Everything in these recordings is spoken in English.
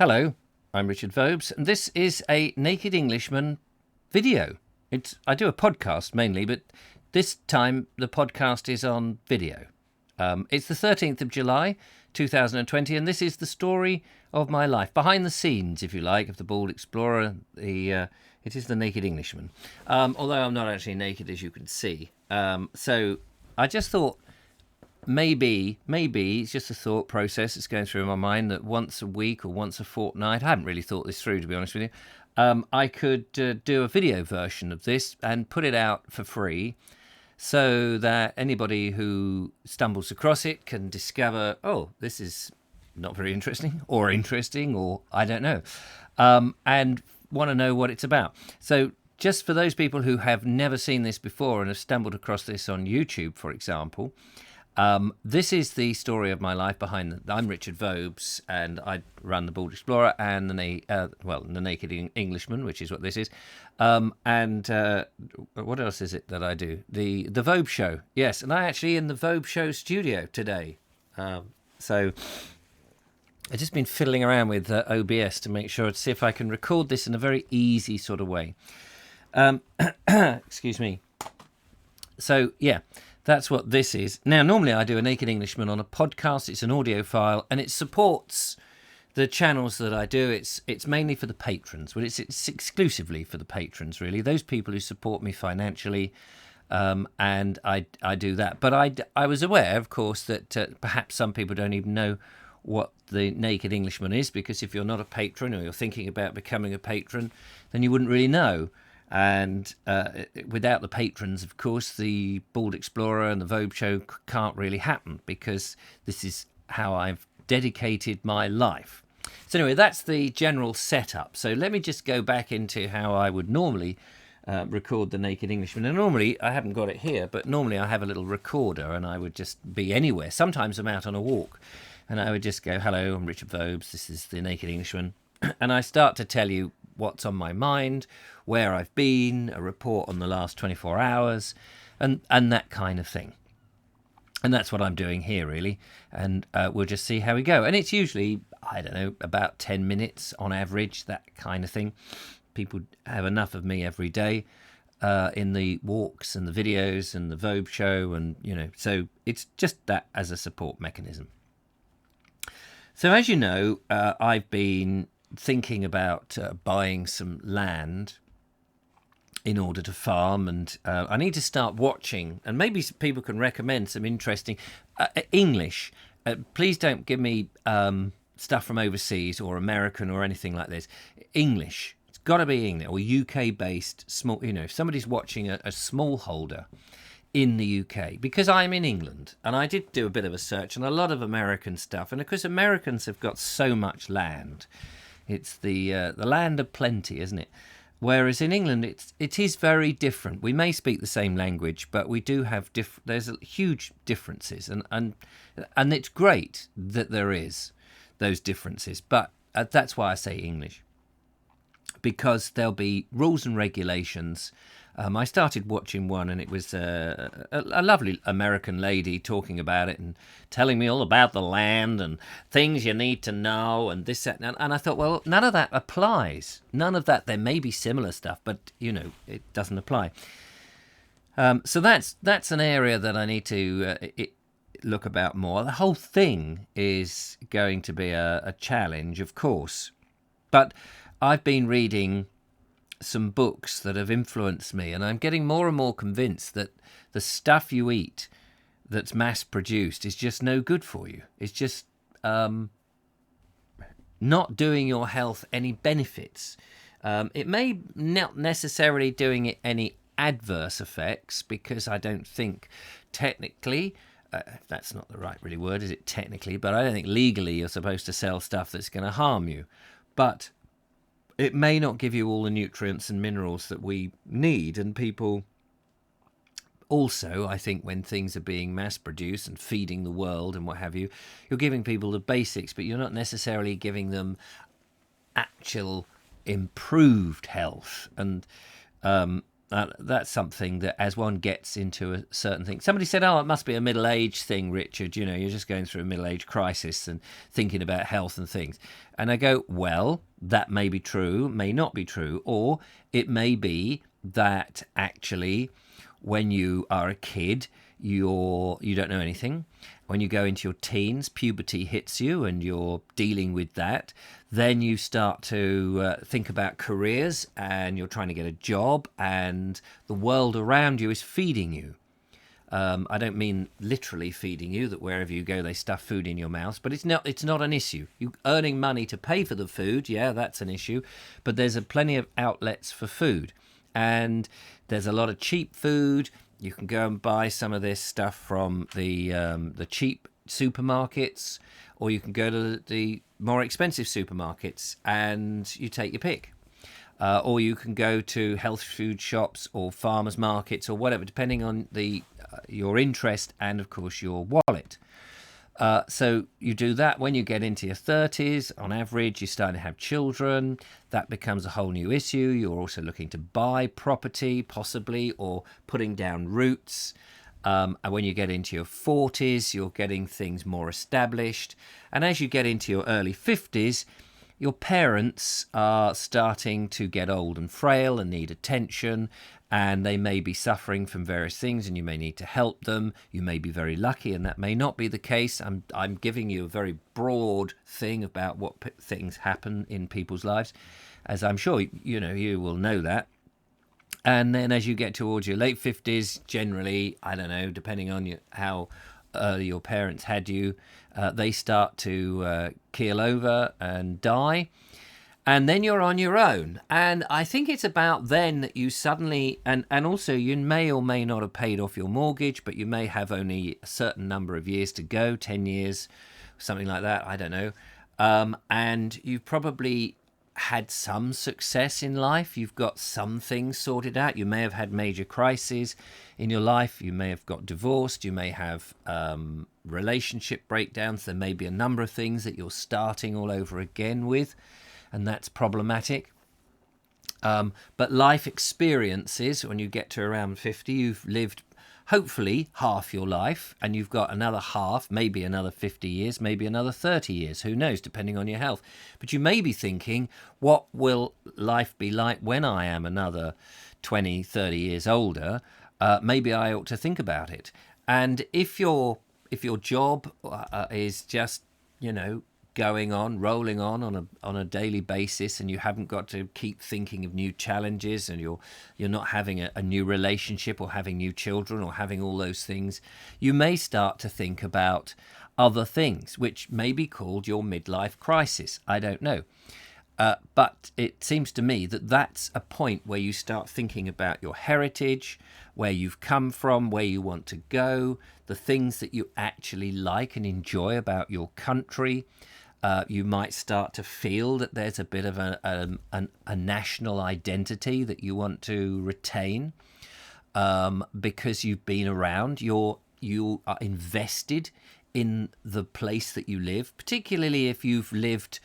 Hello, I'm Richard Vobes, and this is a Naked Englishman video. I do a podcast mainly, but this time the podcast is on video. It's the 13th of July, 2020, and this is the story of my life, behind the scenes, if you like, of the Bald Explorer. It is the Naked Englishman, although I'm not actually naked, as you can see. So I just thought, maybe it's just a thought process that's going through my mind that once a week or once a fortnight, I haven't really thought this through, to be honest with you, I could do a video version of this and put it out for free so that anybody who stumbles across it can discover, oh, this is not very interesting, or I don't know, and want to know what it's about. So just for those people who have never seen this before and have stumbled across this on YouTube, for example, this is the story of my life I'm Richard Vobes, and I run the Bald Explorer and the Naked Englishman, which is what this is. And what else is it that I do? The Vobes Show, yes. And I actually in the Vobes Show studio today. So I've just been fiddling around with OBS to make sure to see if I can record this in a very easy sort of way. Excuse me. So yeah. That's what this is. Now, normally I do a Naked Englishman on a podcast. It's an audio file, and it supports the channels that I do. It's mainly for the patrons. Well, it's exclusively for the patrons, really. Those people who support me financially, and I do that. But I was aware, of course, that perhaps some people don't even know what the Naked Englishman is, because if you're not a patron or you're thinking about becoming a patron, then you wouldn't really know. And without the patrons, of course, the Bald Explorer and the Vogue Show can't really happen, because this is how I've dedicated my life. So anyway, that's the general setup. So let me just go back into how I would normally record the Naked Englishman. And normally, I haven't got it here, but normally I have a little recorder and I would just be anywhere. Sometimes I'm out on a walk and I would just go, hello, I'm Richard Vobes, this is the Naked Englishman. And I start to tell you what's on my mind, where I've been, a report on the last 24 hours, and that kind of thing. And that's what I'm doing here, really. And we'll just see how we go. And it's usually, I don't know, about 10 minutes on average, that kind of thing. People have enough of me every day in the walks and the videos and the Vogue Show. And, so it's just that as a support mechanism. So as you know, I've been thinking about buying some land in order to farm, and I need to start watching, and maybe people can recommend some interesting English. Please don't give me stuff from overseas or American or anything like this. English. It's got to be English or UK based small. If somebody's watching a smallholder in the UK, because I'm in England, and I did do a bit of a search on a lot of American stuff, and of course Americans have got so much land. It's the land of plenty, isn't it? Whereas in England, it is very different. We may speak the same language, but we do have there's huge differences, and it's great that there is those differences. But that's why I say English, because there'll be rules and regulations. I started watching one, and it was a lovely American lady talking about it and telling me all about the land and things you need to know and this, that, and I thought, well, none of that applies. None of that. There may be similar stuff, but, it doesn't apply. So that's an area that I need to look about more. The whole thing is going to be a challenge, of course. But I've been reading some books that have influenced me, and I'm getting more and more convinced that the stuff you eat that's mass produced is just no good for you. It's just not doing your health any benefits. It may not necessarily doing it any adverse effects, because I don't think technically, that's not the right really word, is it, technically, but I don't think legally you're supposed to sell stuff that's going to harm you. But it may not give you all the nutrients and minerals that we need, and people also, I think, when things are being mass-produced and feeding the world and what have you, you're giving people the basics, but you're not necessarily giving them actual improved health. And That's something that as one gets into a certain thing. Somebody said, "Oh, it must be a middle-age thing, Richard. You know, you're just going through a middle-age crisis and thinking about health and things." And I go, "Well, that may be true, may not be true, or it may be that actually, when you are a kid, you don't know anything. When you go into your teens, puberty hits you and you're dealing with that. Then you start to think about careers and you're trying to get a job and the world around you is feeding you. I don't mean literally feeding you, that wherever you go they stuff food in your mouth, but it's not an issue. You earning money to pay for the food, yeah, that's an issue, but there's plenty of outlets for food. And there's a lot of cheap food. You can go and buy some of this stuff from the cheap supermarkets, or you can go to the more expensive supermarkets and you take your pick. Or you can go to health food shops or farmers markets or whatever, depending on your interest and, of course, your wallet. So you do that when you get into your 30s. On average, you're starting to have children. That becomes a whole new issue. You're also looking to buy property, possibly, or putting down roots. And when you get into your 40s, you're getting things more established. And as you get into your early 50s, your parents are starting to get old and frail and need attention, and they may be suffering from various things and you may need to help them. You may be very lucky and that may not be the case. I'm giving you a very broad thing about what things happen in people's lives, as I'm sure you will know that. And then as you get towards your late 50s, generally, I don't know, depending on how early your parents had you, they start to keel over and die. And then you're on your own. And I think it's about then that you suddenly, and also you may or may not have paid off your mortgage, but you may have only a certain number of years to go, 10 years, something like that, I don't know. And you've probably had some success in life. You've got some things sorted out. You may have had major crises in your life. You may have got divorced. You may have relationship breakdowns. There may be a number of things that you're starting all over again with, and that's problematic. But life experiences, when you get to around 50, you've lived hopefully half your life, and you've got another half, maybe another 50 years, maybe another 30 years, who knows, depending on your health. But you may be thinking, what will life be like when I am another 20, 30 years older? Maybe I ought to think about it. And if your job is just, going on, rolling on a daily basis, and you haven't got to keep thinking of new challenges, and you're not having a new relationship or having new children or having all those things, you may start to think about other things, which may be called your midlife crisis. I don't know. But it seems to me that that's a point where you start thinking about your heritage, where you've come from, where you want to go, the things that you actually like and enjoy about your country. You might start to feel that there's a bit of a national identity that you want to retain, because you've been around. You are invested in the place that you live, particularly if you've lived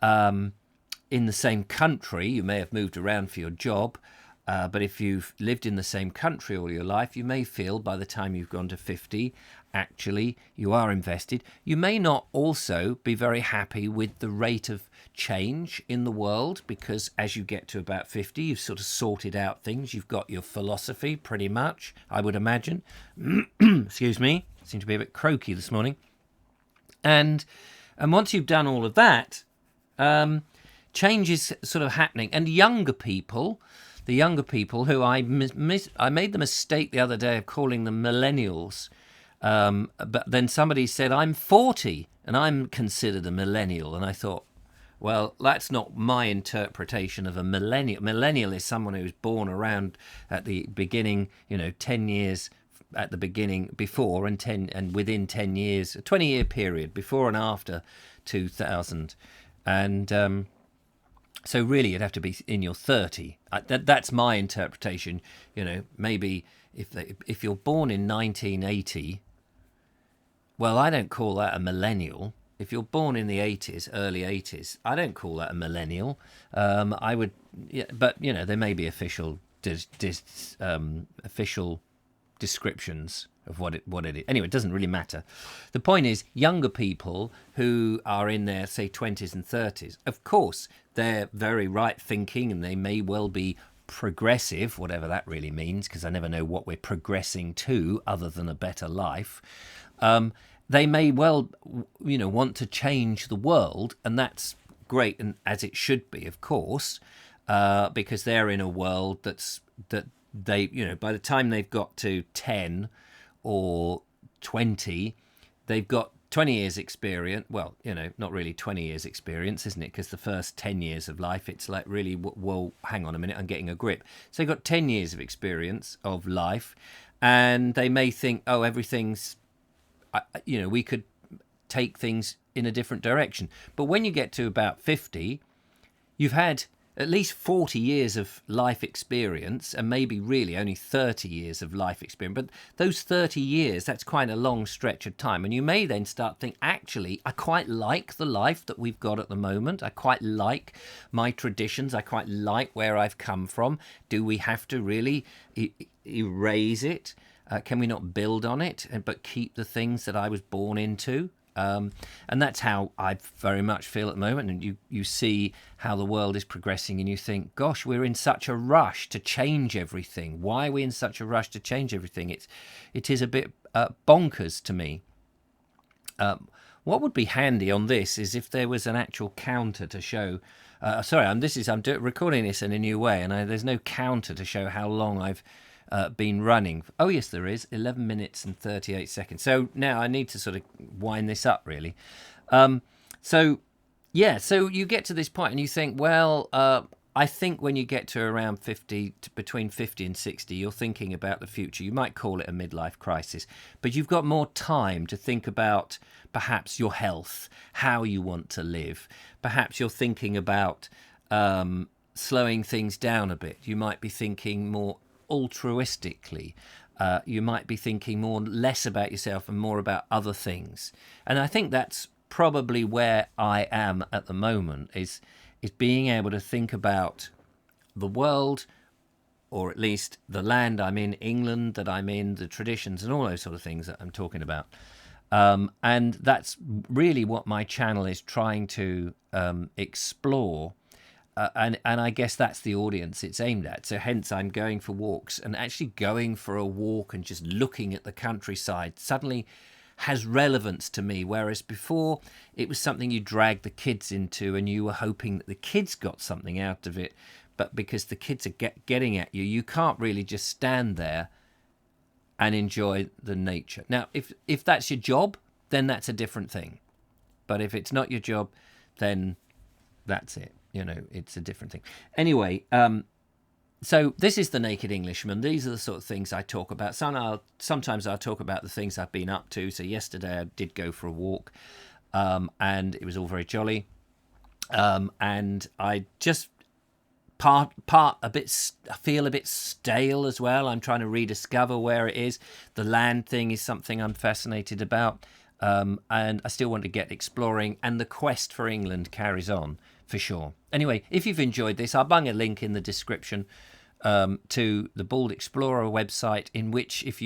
in the same country. You may have moved around for your job, but if you've lived in the same country all your life, you may feel by the time you've gone to 50, actually, you are invested. You may not also be very happy with the rate of change in the world, because as you get to about 50, you've sort of sorted out things. You've got your philosophy, pretty much, I would imagine. Excuse me, I seem to be a bit croaky this morning. And once you've done all of that, change is sort of happening. And the younger people who I made the mistake the other day of calling them millennials. But then somebody said, I'm 40 and I'm considered a millennial. And I thought, well, that's not my interpretation of a millennial. Millennial is someone who's born around at the beginning, 10 years at the beginning before and within 10 years, a 20-year period before and after 2000. And so really you'd have to be in your 30. That's my interpretation. Maybe if you're born in 1980, well, I don't call that a millennial. If you're born in the 80s, early 80s, I don't call that a millennial. I would, but there may be official official descriptions of what it is. Anyway, it doesn't really matter. The point is, younger people who are in their, say, 20s and 30s, of course, they're very right thinking, and they may well be progressive, whatever that really means, because I never know what we're progressing to other than a better life. They may well, want to change the world, and that's great, and as it should be, of course, because they're in a world that they, by the time they've got to 10 or 20, they've got 20 years experience. Well, not really 20 years experience, isn't it? Because the first 10 years of life, it's like really, well, hang on a minute, I'm getting a grip. So they've got 10 years of experience of life, and they may think, oh, everything's, we could take things in a different direction. But when you get to about 50, you've had at least 40 years of life experience, and maybe really only 30 years of life experience. But those 30 years, that's quite a long stretch of time. And you may then start thinking, actually, I quite like the life that we've got at the moment. I quite like my traditions. I quite like where I've come from. Do we have to really erase it? Can we not build on it, but keep the things that I was born into? And that's how I very much feel at the moment. And you see how the world is progressing, and you think, gosh, we're in such a rush to change everything. Why are we in such a rush to change everything? It is a bit bonkers to me. What would be handy on this is if there was an actual counter to show. I'm recording this in a new way, and there's no counter to show how long I've been running. Oh yes, there is. 11 minutes and 38 seconds. So now I need to sort of wind this up, really. So you get to this point and you think, well, I think when you get to around 50, between 50 and 60, you're thinking about the future. You might call it a midlife crisis, but you've got more time to think about perhaps your health, how you want to live. Perhaps you're thinking about slowing things down a bit. You might be thinking more altruistically. You might be thinking less about yourself and more about other things. And I think that's probably where I am at the moment, is being able to think about the world, or at least the land I'm in, England that I'm in, the traditions and all those sort of things that I'm talking about. And that's really what my channel is trying to explore. And I guess that's the audience it's aimed at. So hence I'm going for walks, and actually going for a walk and just looking at the countryside suddenly has relevance to me, whereas before it was something you dragged the kids into and you were hoping that the kids got something out of it. But because the kids are getting at you, you can't really just stand there and enjoy the nature. Now, if that's your job, then that's a different thing. But if it's not your job, then that's it. It's a different thing. Anyway, so this is the Naked Englishman. These are the sort of things I talk about. Sometimes I'll talk about the things I've been up to. So yesterday I did go for a walk, and it was all very jolly. And I just I feel a bit stale as well. I'm trying to rediscover where it is. The land thing is something I'm fascinated about. And I still want to get exploring, and the quest for England carries on for sure. Anyway, if you've enjoyed this, I'll bung a link in the description to the Bald Explorer website, in which, if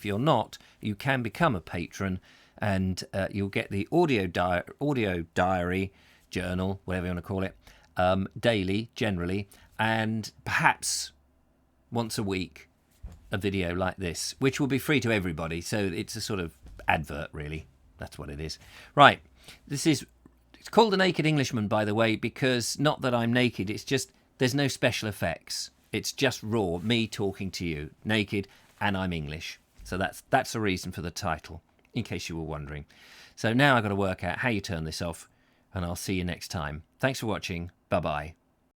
you're not, you can become a patron, and you'll get the audio diary, journal, whatever you want to call it, daily, generally, and perhaps once a week, a video like this, which will be free to everybody. So it's a sort of advert, really. That's what it is. Right. It's called The Naked Englishman, by the way, because not that I'm naked. It's just there's no special effects. It's just raw, me talking to you, naked, and I'm English. So that's the reason for the title, in case you were wondering. So now I've got to work out how you turn this off, and I'll see you next time. Thanks for watching. Bye-bye.